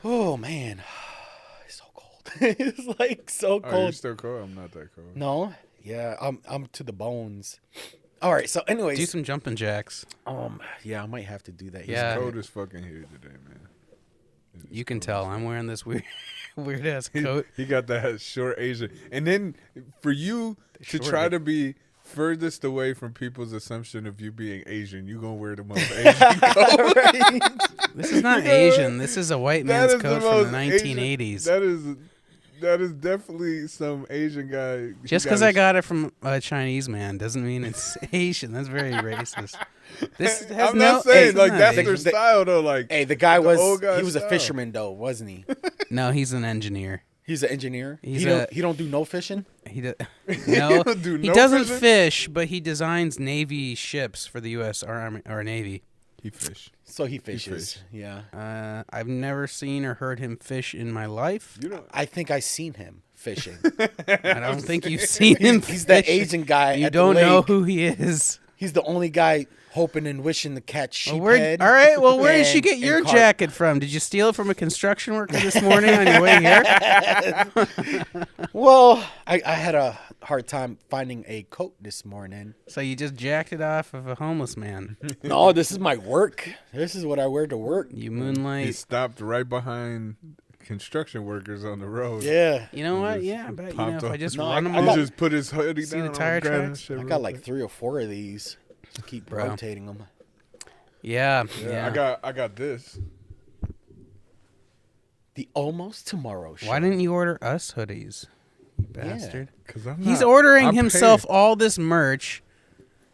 Oh man, it's so cold. It's like so Oh, cold. you're still cold? I'm not that cold. No, yeah, I'm to the bones. All right, so anyways, Do some jumping jacks. yeah, I might have to do that. Yeah. It's cold as fucking here today, man. It's You can cold tell as I'm fuck. wearing this weird ass coat. He got that short Asian. And then for you to short try A- to be furthest away from people's assumption of you being Asian, you gonna wear the most Asian coat. Right? This is not You know, Asian. This is a white That man's is coat most from the Asian- 1980s. That is definitely some Asian guy. He Just because I got it from a Chinese man doesn't mean it's Asian. That's very racist. This has I'm no, not saying it's like not that's Asian. their style though. Like, Hey, the guy the old guy he was a style. fisherman though, wasn't he? No, he's an engineer. He's an engineer. He's He don't do no fishing. He no, don't do he no doesn't fishing? fish, but he designs Navy ships for the U.S. Army or Navy. he fish. So he fishes. fish. Yeah. I've never seen or heard him fish in my life. You know, I think I seen him fishing. I don't think you've seen him. He's that fish. Asian guy. You at the don't know lake. who he is. He's the only guy hoping and wishing to catch Well, sheephead. all right. Well, where did you and- get and your carp. jacket from? Did you steal it from a construction worker this morning on your way here? Well, I had a hard time finding a coat this morning. So you just jacked it off of a homeless man. No, this is my work. This is what I wear to work. You he moonlight. stopped right behind construction workers on the road. Yeah. You know what? just Yeah, I bet if popped I up. just No, run them I He got- just put his hoodie See down. the tire grabbed tracks? shit I real got like quick. 3 or 4 of these. Keep Bro. rotating them. Yeah, Yeah, yeah. I got this. The Almost Tomorrow Show. Why didn't you order us hoodies, you bastard? Cause I'm He's not- ordering I'm himself paying. all this merch,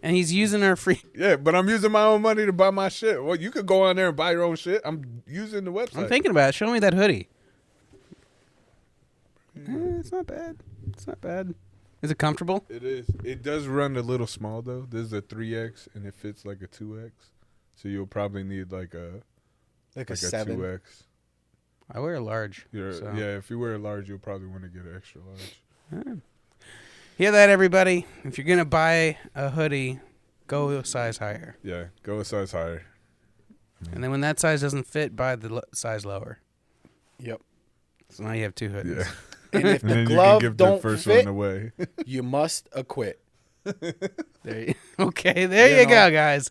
and he's using our free. Yeah, but I'm using my own money to buy my shit. Well, you could go on there and buy your own shit. I'm using the website. I'm thinking about it. Show me that hoodie. It's not bad. It's not bad. Is it comfortable? It is. It does run a little small though. This is a 3X and it fits like a 2X. So you'll probably need like a Like a like a 7. 2X. I wear a large. You're, so. Yeah, if you wear a large, you'll probably want to get an extra large. Hear that, everybody? If you're gonna buy a hoodie, go a size higher. Yeah, go a size higher. And then when that size doesn't fit, buy the size lower. Yep. So now you have 2 hoodies. Yeah. And if And the then you can glove give the don't first fit, one away. you must acquit. There you, okay, there You you know. go, guys.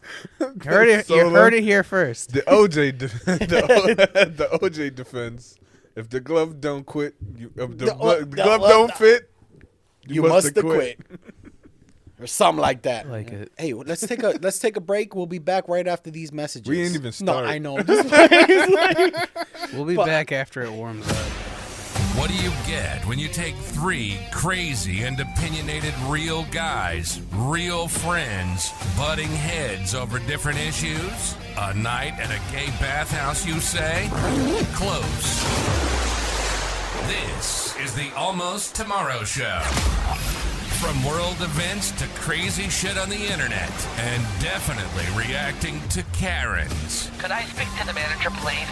Heard it, you Solo. heard it here first. The OJ, the OJ defense. If the glove don't quit, if the glove don't fit, You must acquit. Or something like that. Like it. Hey, let's take a break. We'll be back right after these messages. We ain't even No, start. I know. Just like- We'll be back after it warms up. What do you get when you take 3 crazy and opinionated real guys, real friends, butting heads over different issues? A night at a gay bathhouse, you say? Close. This is the Almost Tomorrow Show. From world events to crazy shit on the internet, and definitely reacting to Karens. Could I speak to the manager, please?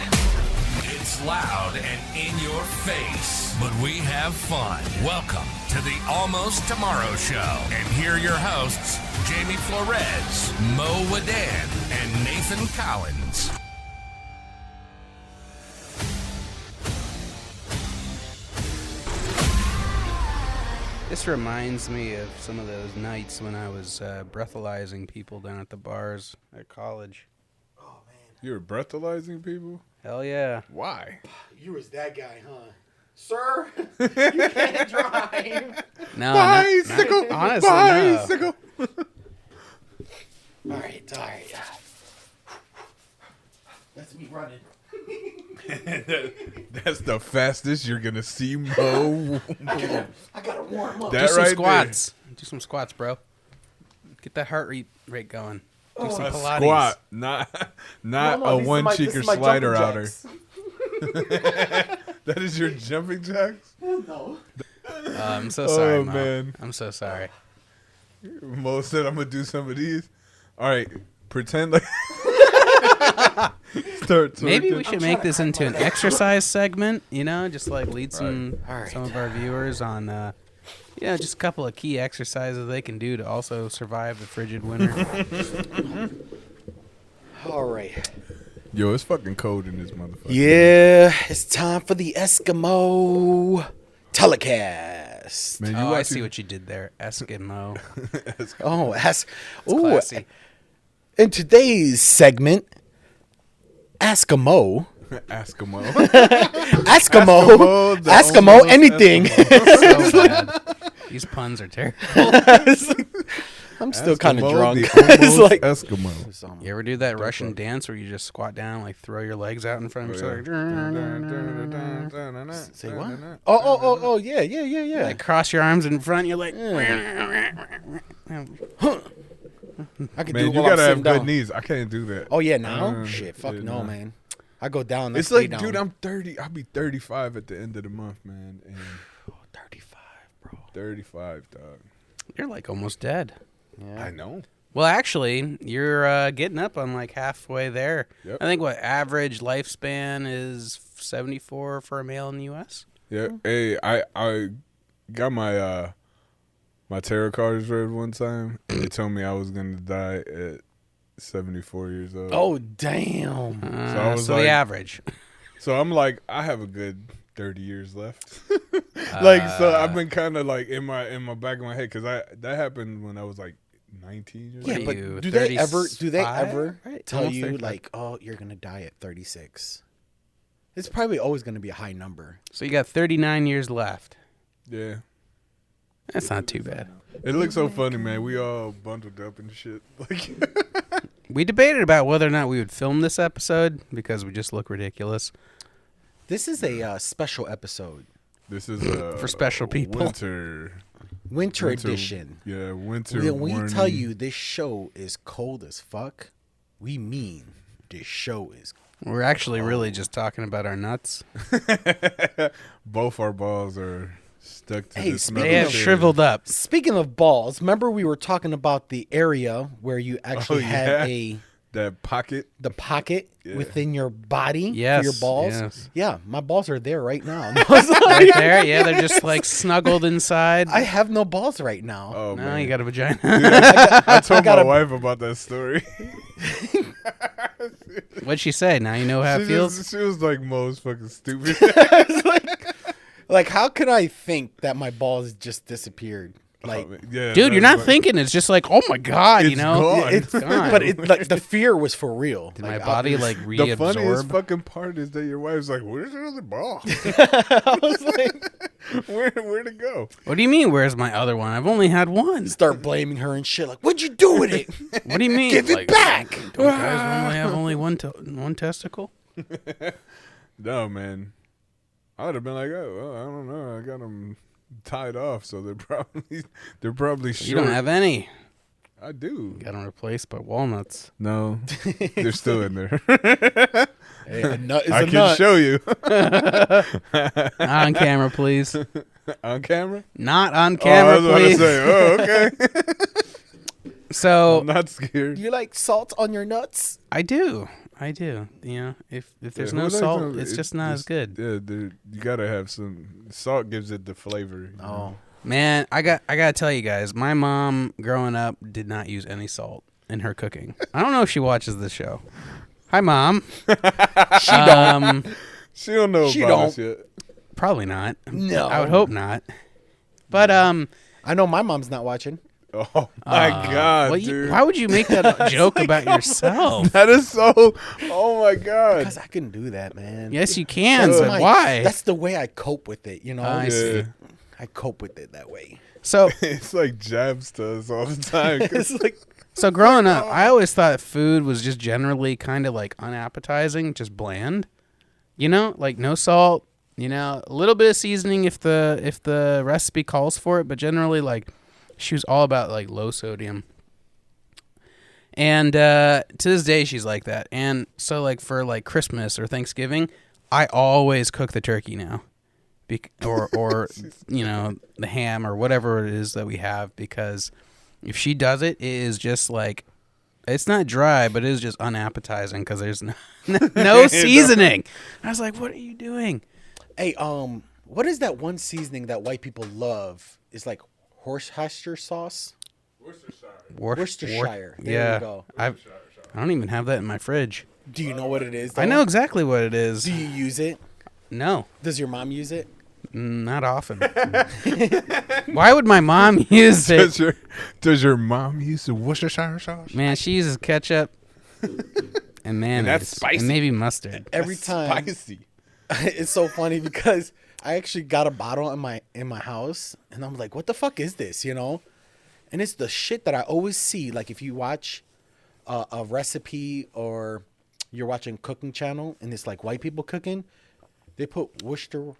It's loud and in your face, but we have fun. Welcome to the Almost Tomorrow Show. And here are your hosts, Jamie Flores, Moe Wadan, and Nathan Collins. This reminds me of some of those nights when I was breathalyzing people down at the bars at college. You were breathalyzing people? Hell yeah. Why? You was that guy, huh? Sir, you can't drive. No, Bicycle! honestly, no. Bicycle! All right. That's me running. That's the fastest you're gonna see Mo. I gotta warm up. That Do some right squats. Do some squats, bro. Get that heart rate going. Do some there. A Pilates. squat, not No, a these are one my- cheeker this is my slider jumping outer. jacks. That is your jumping jacks? No. I'm so sorry, Oh, Mo. man. I'm so sorry. Mo said I'm gonna do some of these. All right, pretend like. Start Maybe twerking. we should make this into an exercise segment, you know, just like lead some Right. some of our viewers on just a couple of key exercises they can do to also survive the frigid winter. All right. Yo, it's fucking cold in this motherfucker. Yeah, it's time for the Eskimo telecast. Man, Oh, I see what you did there. Eskimo. Oh, Classy. in today's segment, Eskimo. Eskimo. Eskimo, the Eskimo, almost anything. So bad. These puns are terrible. I'm still kind of drunk. The It's almost like Eskimo. You ever do that Russian dance where you just squat down, like throw your legs out in front of yourself? Say what? Oh, yeah. Like cross your arms in front. You're like, I can Man, do it you while I'm gotta have sitting good down. knees. I can't do that. Oh yeah, now? Shit, fuck yeah, no, nah. man. I go down. I It's stay like, down. dude, I'm 30. I'll be 35 at the end of the month, man. And 35, bro. 35, dog. you're like almost dead. Yeah. I know. Well, actually, you're getting up on like halfway there. Yep. I think what average lifespan is 74 for a male in the U.S. Yeah. Hey, I got my my tarot cards read one time. And they told me I was gonna die at 74 years old. Oh damn. I was so like- the average. So I'm like, I have a good 30 years left. Like, so I've been kind of like in my back of my head because that happened when I was like 19 years Yeah, old. What but are you, do they ever 35? Right, tell almost you 35. like, oh, you're gonna die at 36? It's probably always gonna be a high number. So you got 39 years left. Yeah. That's not too bad. It looks so funny, man. We all bundled up and shit. Like, We debated about whether or not we would film this episode because we just look ridiculous. This is a special episode, this is For special people. winter edition. Yeah, winter. When we tell warning. you this show is cold as fuck, we mean this show is. We're actually really just talking about our nuts. both our balls are stuck to Hey, this speaking They metal have chair. shriveled up. Speaking of balls, remember we were talking about the area where you actually yeah. have That pocket. the pocket Yeah. within your body Yes, for your balls. yes. Yeah, my balls are there right now. Right there, yeah, they're just like snuggled inside. I have no balls right now. Oh no, man, you got a vagina. I told got my a- wife about that story. What'd she say? Now you know how it feels? She was like, "Mo's fucking stupid." Like, how could I think that my balls just disappeared? Like, yeah, Dude, you're not like, thinking. It's just like, oh my God, you It's know? gone. it's gone. but it like the fear was for real. Did Like, my body like The funniest reabsorb? fucking part is that your wife's like, "Where's the other ball? I was like, Where'd it go?" What do you mean, where's my other one? I've only had one. start blaming her and shit. Like, what'd you do with it? What do you mean? Give it Like, back. Don't guys normally have only one testicle? No, man. I would have been like, "Oh, well, I don't know. I got them tied off, so they're probably short." You don't have any. I do. Got them replaced by walnuts. No, they're still in there. Hey, a nut is I a can nut. show you Not on camera, please. on camera. Not on I camera, was about to please. say, oh, okay. So I'm not scared. Do you like salt on your nuts? I do. You know, if there's Yeah, no who likes salt, them? it's just not as good. Yeah, you gotta have some salt. Gives it the flavor. you know? Man, I gotta tell you guys, my mom growing up did not use any salt in her cooking. I don't know if she watches this show. Hi, Mom. She don't. She don't know She about us don't. yet. Probably not. No. I would hope not. But I know my mom's not watching. Oh my god, well, dude! why would you make that a joke about yourself? That is so. Oh my god. Because I can do that, man. Yes, you can. That's But my- why? That's the way I cope with it, you know? I see. Yeah. I cope with it that way. So It's like jabs to us all the time. 'cause It's like, So growing up, I always thought food was just generally kind of like unappetizing, just bland. You know, like no salt. You know, a little bit of seasoning if the recipe calls for it, but generally like she was all about like low sodium. And to this day, she's like that. And so like for like Christmas or Thanksgiving, I always cook the turkey now, or you know the ham or whatever it is that we have, because if she does it, it is just like, it's not dry, but it is just unappetizing because there's no seasoning. I was like, what are you doing? hey, what is that one seasoning that white people love? It's like Worcestershire sauce. Worcestershire. There Yeah, you go. I don't even have that in my fridge. Do you know what it is? I know exactly what it is. Do you use it? No, Does your mom use it? not often. Why would my mom use it? Does your mom use the Worcestershire sauce? Man, she uses ketchup and mayonnaise. that's spicy. And maybe mustard. Every That's time. spicy. It's so funny because I actually got a bottle in my house, and I'm like, what the fuck is this, you know? And it's the shit that I always see. Like if you watch a recipe or you're watching cooking channel and it's like white people cooking, they put Worcestershire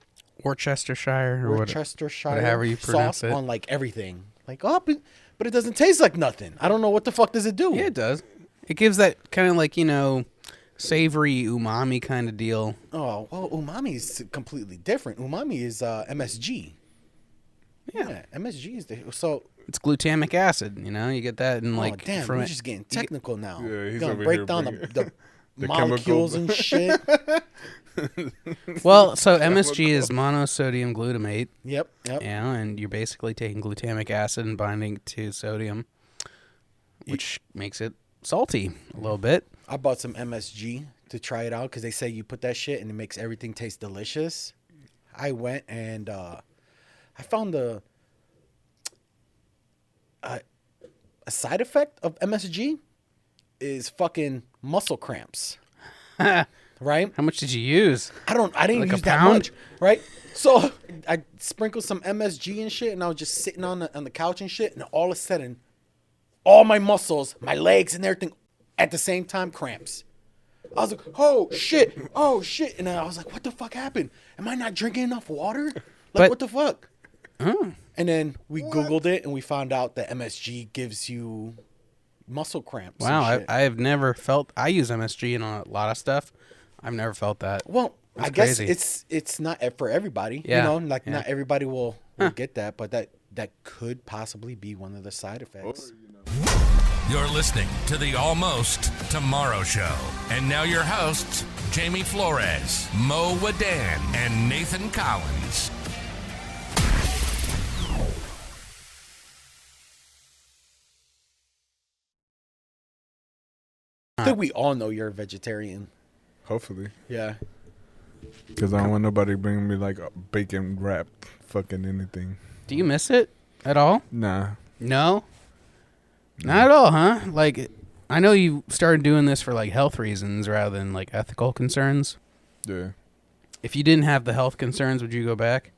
whatever you pronounce sauce it. on like everything. Like, oh, but it doesn't taste like nothing. I don't know what the fuck does it do. Yeah, it does. It gives that kind of like, savory umami kind of deal. Oh, well, umami is completely different. Umami is MSG. Yeah, MSG is so. It's glutamic acid, you get that in like Oh, damn, from we're it. just getting technical now. Yeah, he's Gonna over break here down bringing the the molecules and shit. Well, so MSG is monosodium glutamate, Yep. and you're basically taking glutamic acid and binding it to sodium, which makes it salty a little bit. I bought some MSG to try it out because they say you put that shit and it makes everything taste delicious. I went and I found a side effect of MSG is fucking muscle cramps. Right? How much did you use? I didn't Like a use that pound? much, right? So I sprinkled some MSG and shit, and I was just sitting on the couch and shit, and all of a sudden, all my muscles, my legs and everything, at the same time, cramps. I was like, oh shit, and then I was like, what the fuck happened? Am I not drinking enough water? Like, But- what the fuck? Oh. And then we Googled it, and we found out that MSG gives you muscle cramps. and Wow, shit. I've never felt. I use MSG in a lot of stuff. I've never felt that. Well, That's I guess crazy. it's not for everybody. Yeah, Like yeah. not everybody will get that, but that could possibly be one of the side effects. You're listening to the Almost Tomorrow Show. And now your hosts, Jamie Flores, Moe Wadan, and Nathan Collins. I think we all know you're a vegetarian. Hopefully. Yeah. Because I don't want nobody bringing me like a bacon wrapped fucking anything. Do you miss it at all? Nah. No? Not at all, huh? Like, I know you started doing this for like health reasons rather than like ethical concerns. Yeah. If you didn't have the health concerns, would you go back?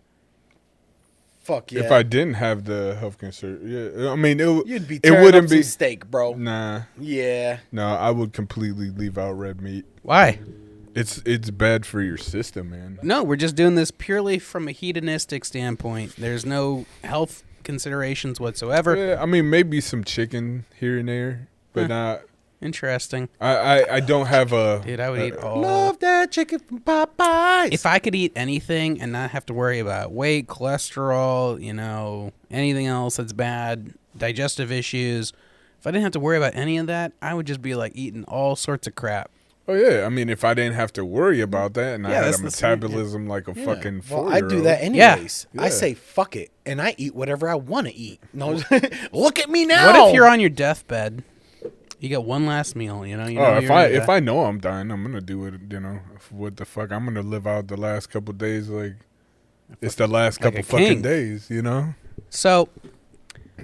Fuck yeah. If I didn't have the health concern, yeah. I mean, You'd be it tearing wouldn't up be some steak, bro. Nah. Yeah. No, I would completely leave out red meat. Why? It's bad for your system, man. No, we're just doing this purely from a hedonistic standpoint. There's no health considerations whatsoever. Yeah, I mean, maybe some chicken here and there, but not. Interesting. I don't have a. Dude, I would eat all. Love that chicken from Popeyes. If I could eat anything and not have to worry about weight, cholesterol, anything else that's bad, digestive issues, if I didn't have to worry about any of that, I would just be like eating all sorts of crap. Oh yeah, I mean, if I didn't have to worry about that, and I had that's a the same, metabolism like a fucking well, 4-year-old. I do that anyways. Yeah. I say fuck it, and I eat whatever I want to eat. No, look at me now. What if you're on your deathbed? You got one last meal, you know. Oh, if I know I'm dying, I'm gonna do it. What the fuck? I'm gonna live out the last couple days like it's the last Like couple a fucking king. days, So,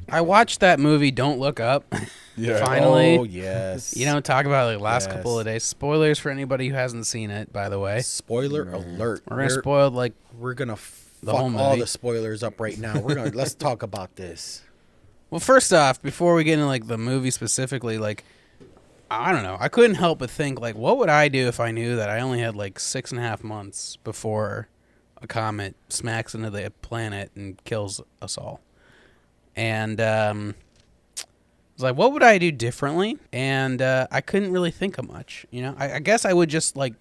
I watched that movie. Don't Look Up. Yeah. Finally. Oh yes. Talk about like last Yes. couple of days. Spoilers for anybody who hasn't seen it, by the way. Spoiler alert. We're gonna spoil like We're gonna The fuck whole all movie. the spoilers up right now. Let's talk about this. Well, first off, before we get into like the movie specifically, like I don't know, I couldn't help but think like, what would I do if I knew that I only had like 6.5 months before a comet smacks into the planet and kills us all? And I was like, what would I do differently? And I couldn't really think of much. I guess I would just like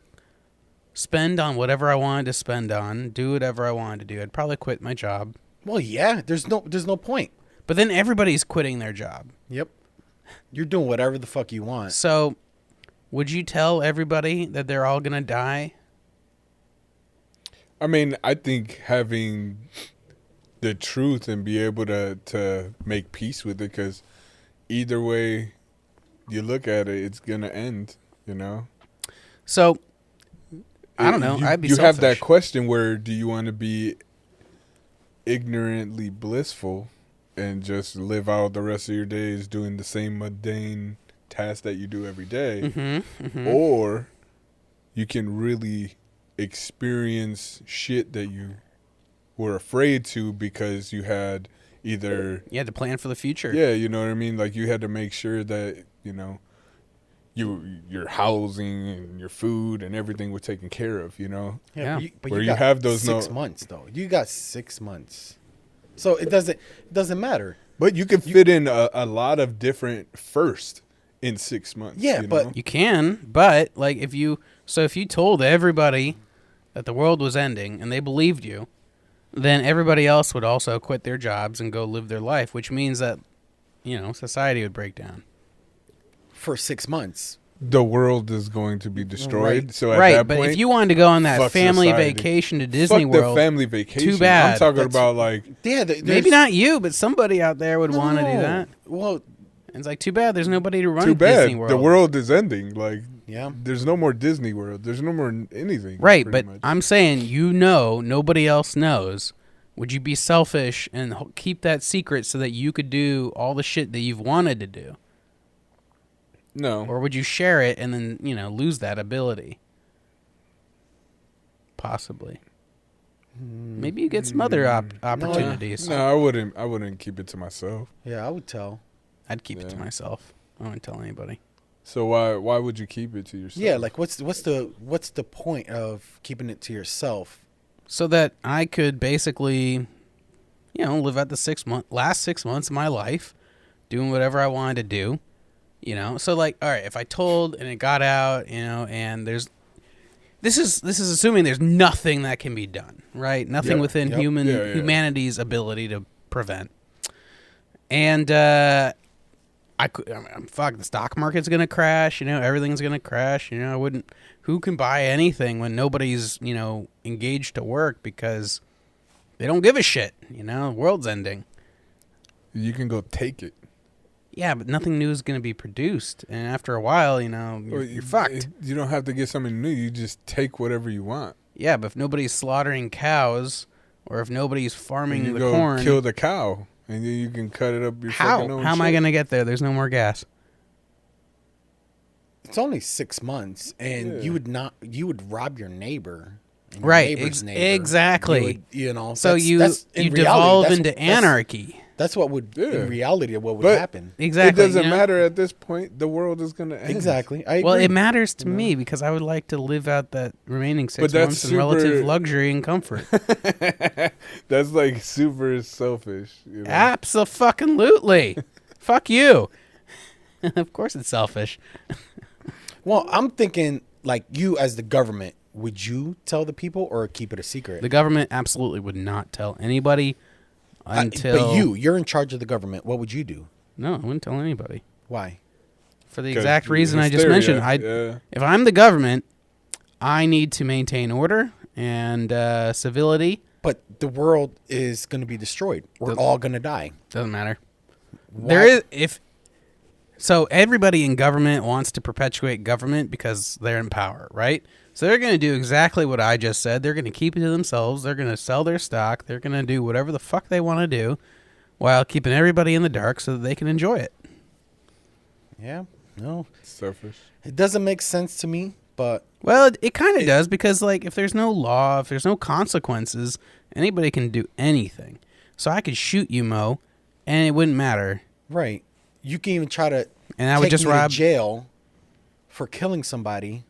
spend on whatever I wanted to spend on, do whatever I wanted to do. I'd probably quit my job. Well, yeah. There's no point. But then everybody's quitting their job. Yep. You're doing whatever the fuck you want. So, would you tell everybody that they're all gonna die? I mean, I think having the truth and be able to make peace with it, because either way you look at it, it's gonna end. So I don't know. I'd be You have that selfish. question where do you want to be ignorantly blissful and just live out the rest of your days doing the same mundane task that you do every day? Mm-hmm. Or you can really experience shit that you were afraid to because you had either You had to plan for the future. yeah, you know what I mean, like you had to make sure that your housing and your food and everything was taken care of, Yeah. But Where you got have those 6 months though. You got 6 months, so it doesn't matter. But you can fit in a lot of different first in 6 months. Yeah, you but know? You can, but like if you told everybody that the world was ending and they believed you, then everybody else would also quit their jobs and go live their life, which means that society would break down. for 6 months, the world is going to be destroyed. Right. So at Right, that but point, if you wanted to go on that fuck family society. vacation to Disney fuck World, the family vacation. too bad. I'm talking That's- about like yeah, maybe not you, but somebody out there would want to do No. that. Well, And it's like, too bad there's nobody to run too Disney bad. World. The world is ending. Like yeah. there's no more Disney World. There's no more anything. Right, pretty but much. I'm saying nobody else knows. Would you be selfish and keep that secret so that you could do all the shit that you've wanted to do? no. Or would you share it and then, lose that ability? Possibly. Maybe you get some other opportunities. No, I wouldn't keep it to myself. Yeah, I would tell. I'd keep it to Yeah. myself. I wouldn't tell anybody. So why would you keep it to yourself? Yeah, like what's the point of keeping it to yourself? So that I could basically, live out the last 6 months of my life doing whatever I wanted to do. So like, all right, if I told and it got out, and this is assuming there's nothing that can be done, right? Nothing Yep, within yep, yeah. humanity's ability to prevent. And fuck, the stock market's gonna crash. Everything's gonna crash. I wouldn't. Who can buy anything when nobody's engaged to work because they don't give a shit? The world's ending. You can go take it. Yeah, but nothing new is going to be produced, and after a while, you're fucked. You don't have to get something new. You just take whatever you want. Yeah, but if nobody's slaughtering cows, or if nobody's farming You the go corn, kill the cow, and then you can cut it up. Your fucking own How am I shit. going to get there? There's no more gas. It's only 6 months, and Yeah. you would rob your neighbor, and your Right, neighbor's neighbor. exactly. You would, So that's- you that's- in reality, devolve that's- into that's- anarchy. That's what would Yeah. in reality what would But- happen. Exactly. It doesn't matter at this point. The world is gonna end. Exactly. I agree. Well, it matters to me because I would like to live out that remaining 6 But that's months in relative super- luxury and comfort. That's like super selfish. Abso-fucking-lutely. Fuck you. Of course it's selfish. Well, I'm thinking like you as the government, would you tell the people or keep it a secret? The government absolutely would not tell anybody until... But you're in charge of the government. What would you do? No, I wouldn't tell anybody. Why? For the 'Cause exact reason I just hysteria, mentioned. yeah. If I'm the government, I need to maintain order and civility. But the world is going to be destroyed. We're all going to die. Doesn't matter. Why- So everybody in government wants to perpetuate government because they're in power, right? So they're going to do exactly what I just said. They're going to keep it to themselves. They're going to sell their stock. They're going to do whatever the fuck they want to do while keeping everybody in the dark so that they can enjoy it. Yeah. No. Selfish. It doesn't make sense to me, but Well, it kind of does because, like, if there's no law, if there's no consequences, anybody can do anything. So I could shoot you, Mo, and it wouldn't matter. right. You can even try to And I would take just me to rob... jail for killing somebody,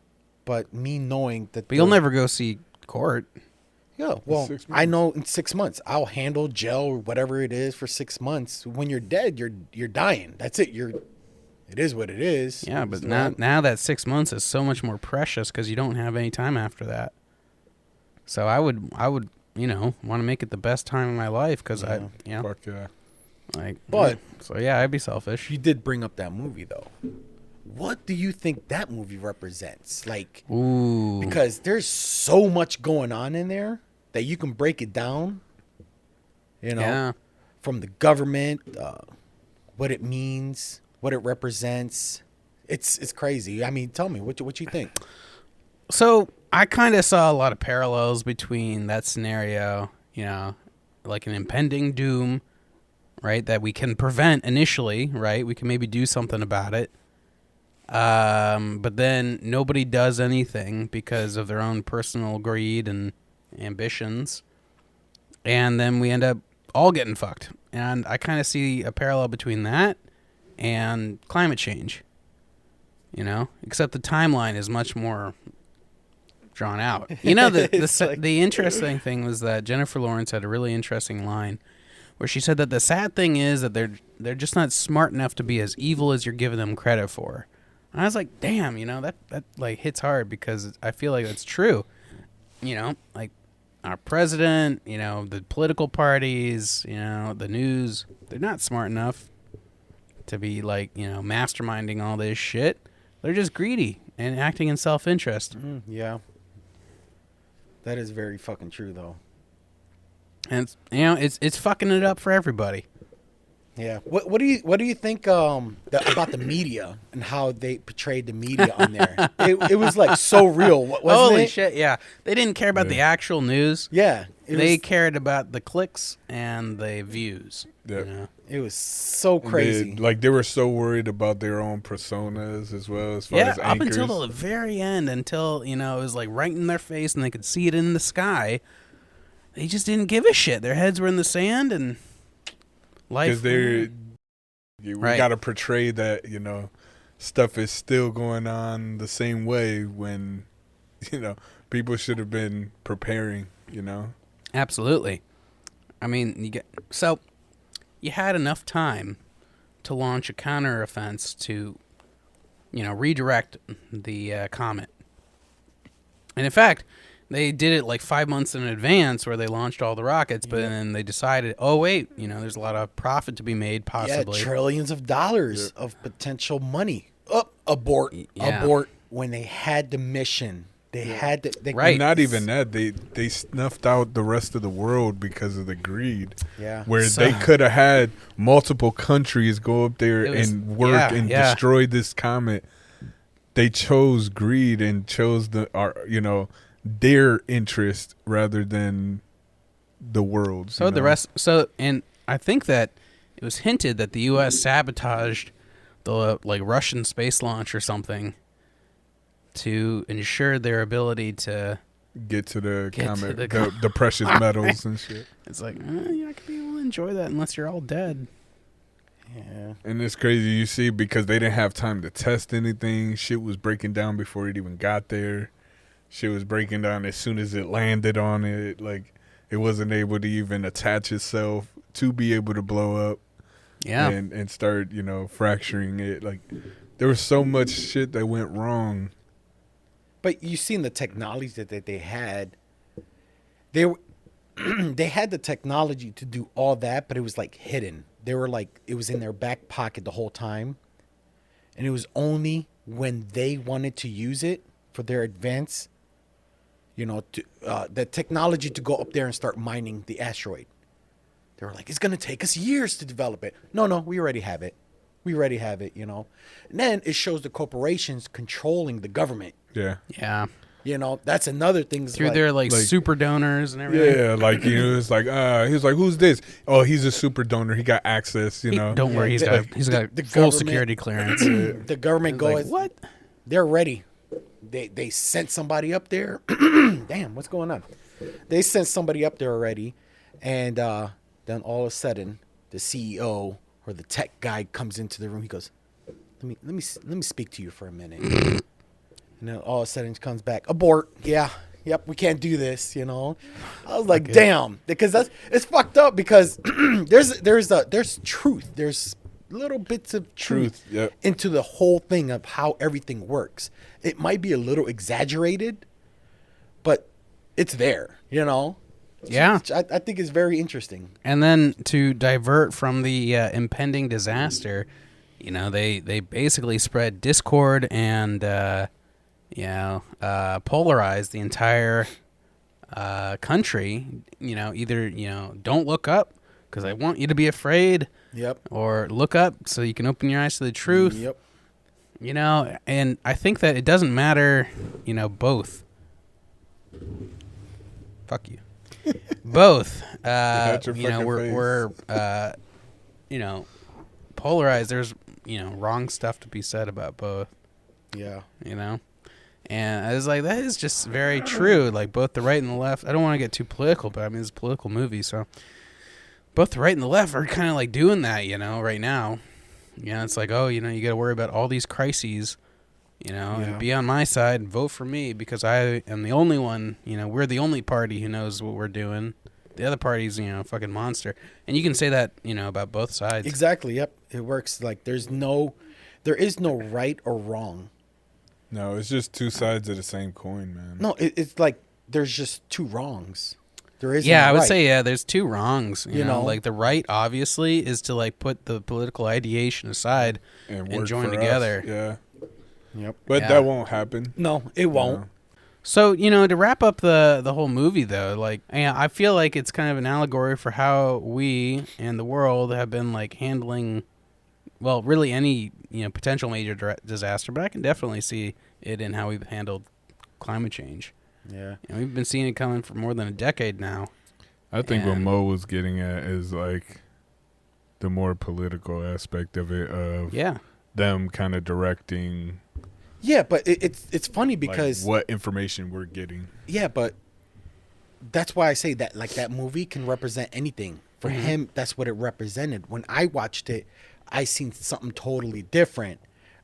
but me knowing that But you'll never go see court. Yeah, well, 6 I know in 6 months I'll handle jail or whatever it is for 6 months. When you're dead, you're dying. That's it. It is what it is. Yeah, but It's now, not- now that 6 months is so much more precious because you don't have any time after that. So I would, want to make it the best time of my life because Yeah. Fuck yeah. But- so yeah, I'd be selfish. You did bring up that movie though. What do you think that movie represents? Like, Ooh, because there's so much going on in there that you can break it down. yeah. From the government, what it means, what it represents. It's crazy. I mean, tell me what you think. So I kind of saw a lot of parallels between that scenario, like an impending doom, right? That we can prevent initially, right? We can maybe do something about it. But then nobody does anything because of their own personal greed and ambitions. And then we end up all getting fucked. And I kind of see a parallel between that and climate change, except the timeline is much more drawn out. The interesting thing was that Jennifer Lawrence had a really interesting line where she said that the sad thing is that they're just not smart enough to be as evil as you're giving them credit for. And I was like, damn, that like hits hard because I feel like that's true. Like our president, the political parties, the news, they're not smart enough to be like, masterminding all this shit. They're just greedy and acting in self-interest. Yeah. That is very fucking true, though. And it's fucking it up for everybody. Yeah. What do you think about the media and how they portrayed the media on there? It was like so real, wasn't it? Holy shit! Yeah, they didn't care about the actual news. Yeah, they cared about the clicks and the views. Yeah. It was so crazy. They were so worried about their own personas as well as far as up anchors. until the very end, until it was like right in their face and they could see it in the sky. They just didn't give a shit. Their heads were in the sand and life. Because we got to portray that stuff is still going on the same way when people should have been preparing. Absolutely. I mean, you had enough time to launch a counteroffense to, redirect the comet. And in fact, they did it like 5 months in advance where they launched all the rockets, but then they decided, oh, wait, there's a lot of profit to be made possibly. Yeah, trillions of dollars of potential money. Abort when they had the mission. They had to. Right. Not even that. They snuffed out the rest of the world because of the greed. Yeah. Where they could have had multiple countries go up there and work and destroy this comet. They chose greed and chose their interest rather than the world. So the rest. And I think that it was hinted that the U.S. sabotaged the Russian space launch or something to ensure their ability to get to the comet, the precious metals and shit. It's like you're not gonna be able to enjoy that unless you're all dead. Yeah. And it's crazy, you see, because they didn't have time to test anything. Shit was breaking down before it even got there. Shit was breaking down as soon as it landed on it. Like, it wasn't able to even attach itself to be able to blow up. Yeah. And start, fracturing it. Like, there was so much shit that went wrong. But you seen the technology that they had. They had the technology to do all that, but it was like hidden. They were like, it was in their back pocket the whole time. And it was only when they wanted to use it for their advance, the technology to go up there and start mining the asteroid. They were like, it's going to take us years to develop it. No, we already have it. And then it shows the corporations controlling the government. Yeah. Yeah. That's another thing. Through their super donors and everything. Yeah, it's like, he was like, who's this? Oh, he's a super donor. He got access, Don't worry, he's got the full security clearance. The government goes, what? They're ready. They sent somebody up there. Damn, what's going on? They sent somebody up there already, and then all of a sudden, the CEO or the tech guy comes into the room. He goes, let me speak to you for a minute. And then all of a sudden, he comes back. Abort. Yeah. Yep. We can't do this. I was like, damn, because it's fucked up because there's truth. There's little bits of truth into the whole thing of how everything works. It might be a little exaggerated, but it's there, Yeah. I think it's very interesting. And then to divert from the impending disaster, they basically spread discord and, polarized the entire country. Either, don't look up because I want you to be afraid. Yep. Or look up so you can open your eyes to the truth. Yep. You know, and I think that it doesn't matter, you know, both. Fuck you. Both. You know, we're you know, polarized. There's, you know, wrong stuff to be said about both. Yeah. You know? And I was like, that is just very true. Like, both the right and the left. I don't want to get too political, but I mean, it's a political movie, so both the right and the left are kind of like doing that, you know, right now. You know, it's like, oh, you know, you got to worry about all these crises, you know, and be on my side and vote for me because I am the only one, you know, we're the only party who knows what we're doing. The other party's, you know, fucking monster. And you can say that, you know, about both sides. Exactly. Yep. It works. Like, there is no right or wrong. No, it's just two sides of the same coin, man. No, it's like there's just two wrongs. There is. Yeah, I would right. say, yeah, there's two wrongs. You know, know, like the right, obviously, is to like put the political ideation aside and join together. Yeah. Yep. But that won't happen. No, it won't. No. So, you know, to wrap up the whole movie, though, like, I feel like it's kind of an allegory for how we and the world have been, like, handling, well, really any, you know, potential major disaster. But I can definitely see it in how we've handled climate change. Yeah. And we've been seeing it coming for more than a decade now. I think what Mo was getting at is, like, the more political aspect of it, of them kind of directing. Yeah, but it's funny because like, what information we're getting. Yeah, but that's why I say that, like, that movie can represent anything. For him, that's what it represented. When I watched it, I seen something totally different.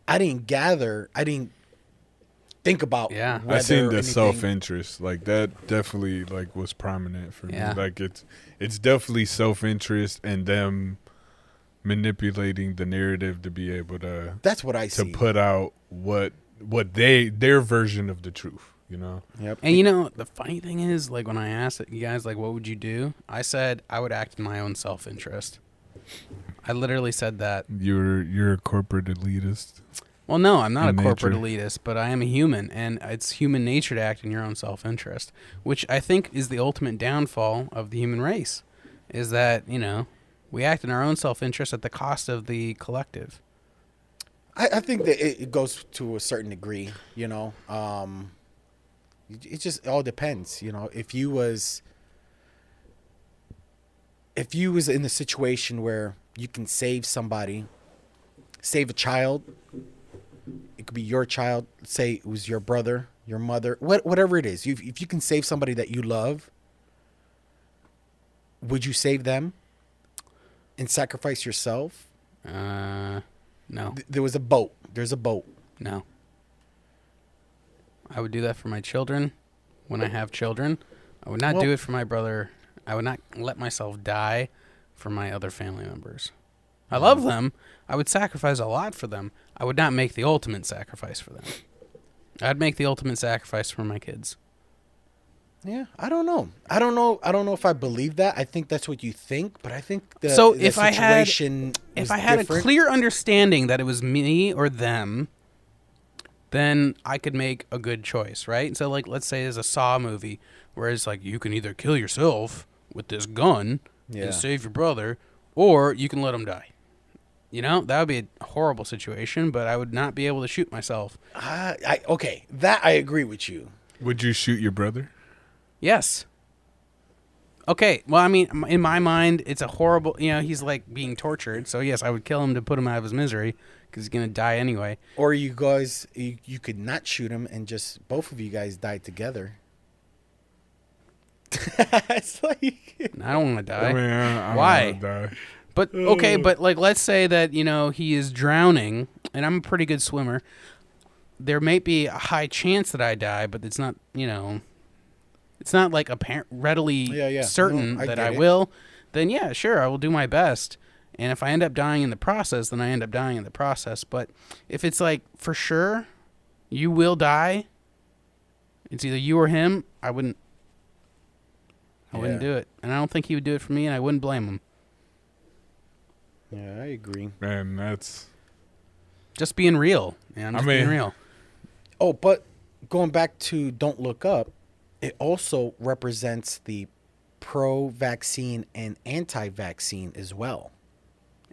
I didn't think about I seen the self-interest. Like, that definitely, like, was prominent for me. Like, it's definitely self-interest and them manipulating the narrative to be able to. That's what I see. To put out what their version of the truth, you know. Yep. And you know, the funny thing is, like, when I asked you guys, like, what would you do? I said I would act in my own self-interest. I literally said that. You're a corporate elitist. Well, no, I'm not a corporate elitist, but I am a human, and it's human nature to act in your own self-interest, which I think is the ultimate downfall of the human race, is that, you know, we act in our own self-interest at the cost of the collective. I think that it goes to a certain degree, you know. It just all depends, you know. If you was in a situation where you can save somebody, save a child, it could be your child, say it was your brother, your mother, whatever it is. If you can save somebody that you love, would you save them and sacrifice yourself? No. There was a boat. There's a boat. No. I would do that for my children when I have children. I would not do it for my brother. I would not let myself die for my other family members. I love them. I would sacrifice a lot for them. I would not make the ultimate sacrifice for them. I'd make the ultimate sacrifice for my kids. Yeah, I don't know. I don't know if I believe that. I think that's what you think, but I think if I had different. a clear understanding that it was me or them, then I could make a good choice, right? So, like, let's say there's a Saw movie where it's like you can either kill yourself with this gun and save your brother, or you can let him die. You know, that would be a horrible situation, but I would not be able to shoot myself. Okay, that I agree with you. Would you shoot your brother? Yes. Okay, well, I mean, in my mind, it's a horrible, you know, he's like being tortured. So, yes, I would kill him to put him out of his misery because he's going to die anyway. Or you guys, you could not shoot him and just both of you guys die together. It's like... I don't want to die. I mean, I Why? don't wanna die. But, okay, but, like, let's say that, you know, he is drowning, and I'm a pretty good swimmer. There may be a high chance that I die, but it's not, you know... It's not like readily certain that I will. Then yeah, sure, I will do my best. And if I end up dying in the process, then I end up dying in the process. But if it's like for sure, you will die. It's either you or him. I wouldn't do it, and I don't think he would do it for me, and I wouldn't blame him. Yeah, I agree. Man, that's just being real. Yeah, I'm just being real. Oh, but going back to Don't Look Up. It also represents the pro-vaccine and anti-vaccine as well.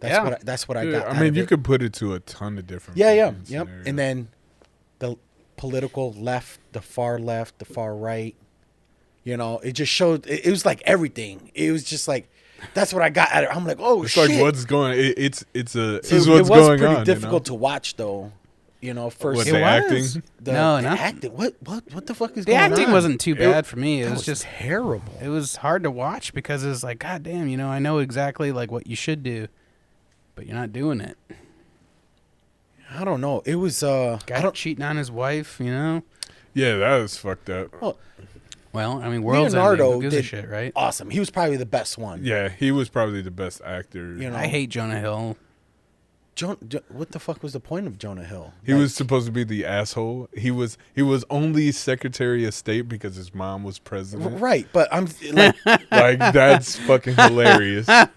That's what I got. I mean, you could put it to a ton of different. Yep. scenarios. And then the political left, the far right. You know, it just showed. It was like everything. It was just like that's what I got at it. I'm like, oh it's shit. Like what's going? It's what's it going was on. pretty difficult to watch though. You know, first what, the acting. The acting. What the fuck is the going on? acting wasn't too bad for me. It was just terrible. It was hard to watch because it was like, God damn, you know, I know exactly like what you should do, but you're not doing it. I don't know. It was guy cheating on his wife, you know. Yeah, that was fucked up. Well, I mean, World's Leonardo Ending, who gives a shit, right? Awesome. He was probably the best one. Yeah, he was probably the best actor. You know, I hate Jonah Hill. What the fuck was the point of Jonah Hill? He was supposed to be the asshole. He was only Secretary of State because his mom was president. Right, but I'm like, like that's fucking hilarious. And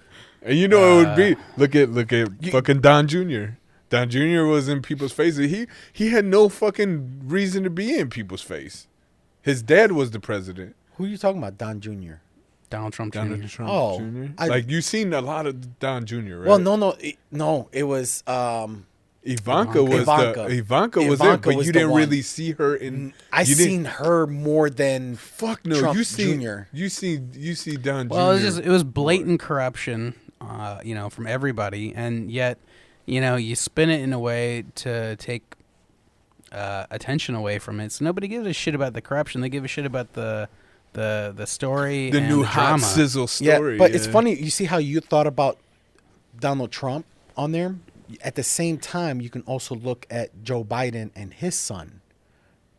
you know it would be look at fucking Don Jr. Don Jr. was in people's faces. He had no fucking reason to be in people's face. His dad was the president. Who are you talking about, Don Jr.? Donald Trump Jr. Like you've seen a lot of Don Jr. Right? Well, no, it was Ivanka was it, but you didn't really see her in. I seen her more than fuck no. Trump You see Jr. You see Don Jr. Well, it was blatant corruption, you know, from everybody, and yet, you know, you spin it in a way to take attention away from it. So nobody gives a shit about the corruption. They give a shit about the story, the and new the hot drama. sizzle story. Yeah, but it's funny. You see how you thought about Donald Trump on there? At the same time, you can also look at Joe Biden and his son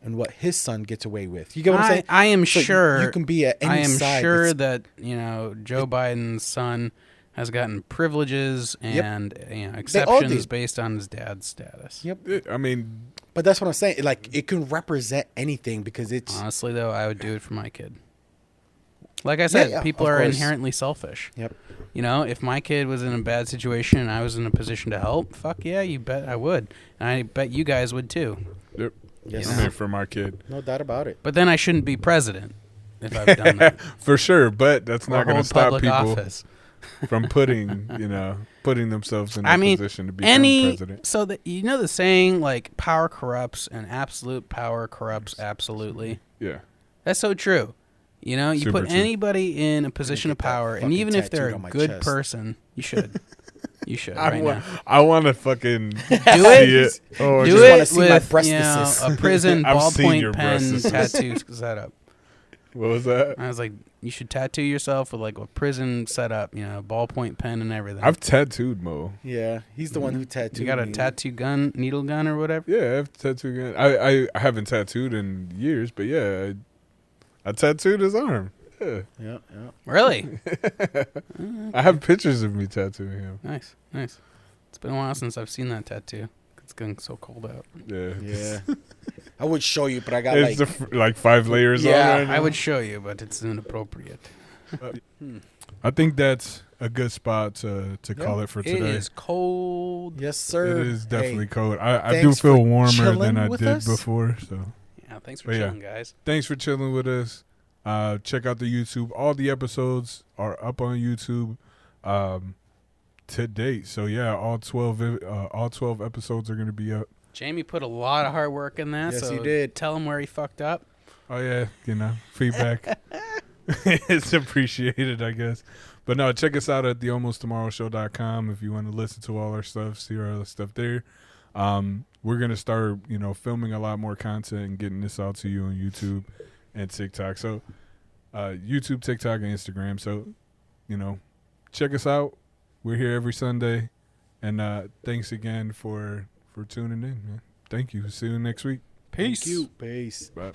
and what his son gets away with. You get what I'm saying? I am so sure. You can be at any side. I am sure that, you know, Joe Biden's son has gotten privileges and you know, exceptions based on his dad's status. Yep. I mean, but that's what I'm saying. Like, it can represent anything because it's... Honestly, though, I would do it for my kid. Like I said, people are inherently selfish. Yep. You know, if my kid was in a bad situation and I was in a position to help, fuck yeah, you bet I would. And I bet you guys would too. Yep. Yes. I'm here for my kid. No doubt about it. But then I shouldn't be president if I've done that. For sure, but that's not going to stop people office. from putting themselves in a position to become president. So that, you know the saying, like, power corrupts and absolute power corrupts absolutely. Yeah. That's so true. You know, you put anybody in a position of power, and even if they're a good person, you should. You should now. I want to fucking do it. Oh, do it with a prison I've ballpoint pen tattoo setup. What was that? I was like, you should tattoo yourself with like a prison setup, you know, ballpoint pen and everything. I've tattooed Mo. Yeah, he's the one who tattooed. You got a tattoo gun, needle gun, or whatever? Yeah, I have a tattoo gun. I haven't tattooed in years, but yeah, I tattooed his arm. Yeah. Really? I have pictures of me tattooing him. Nice. It's been a while since I've seen that tattoo. It's getting so cold out. Yeah. I would show you, but I got like 5 layers on right now. I would show you, but it's inappropriate. I think that's a good spot to call it for today. It is cold. Yes, sir. It is definitely cold. I do feel warmer than I did before. So yeah, thanks for chilling, guys. Thanks for chilling with us. Check out the YouTube. All the episodes are up on YouTube to date. So yeah, all 12 episodes are going to be up. Jamie put a lot of hard work in that. Yes, so he did. Tell him where he fucked up. Oh yeah, feedback. It's appreciated, I guess. But no, check us out at thealmosttomorrowshow.com if you want to listen to all our stuff, see our other stuff there. We're going to start, filming a lot more content and getting this out to you on YouTube and TikTok. So YouTube, TikTok, and Instagram. So, check us out. We're here every Sunday. And thanks again for tuning in, man. Thank you. See you next week. Peace. Thank you. Peace. Bye.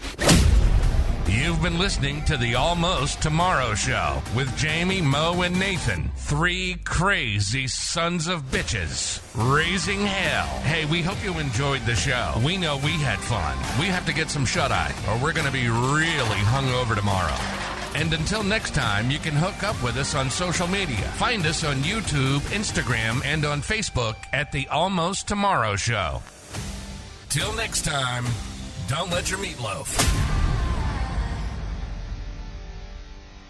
You've been listening to the Almost Tomorrow Show with Jamie, Moe, and Nathan. 3 crazy sons of bitches raising hell. Hey, we hope you enjoyed the show. We know we had fun. We have to get some shut-eye, or we're going to be really hungover tomorrow. And until next time, you can hook up with us on social media. Find us on YouTube, Instagram, and on Facebook at The Almost Tomorrow Show. Till next time, don't let your meatloaf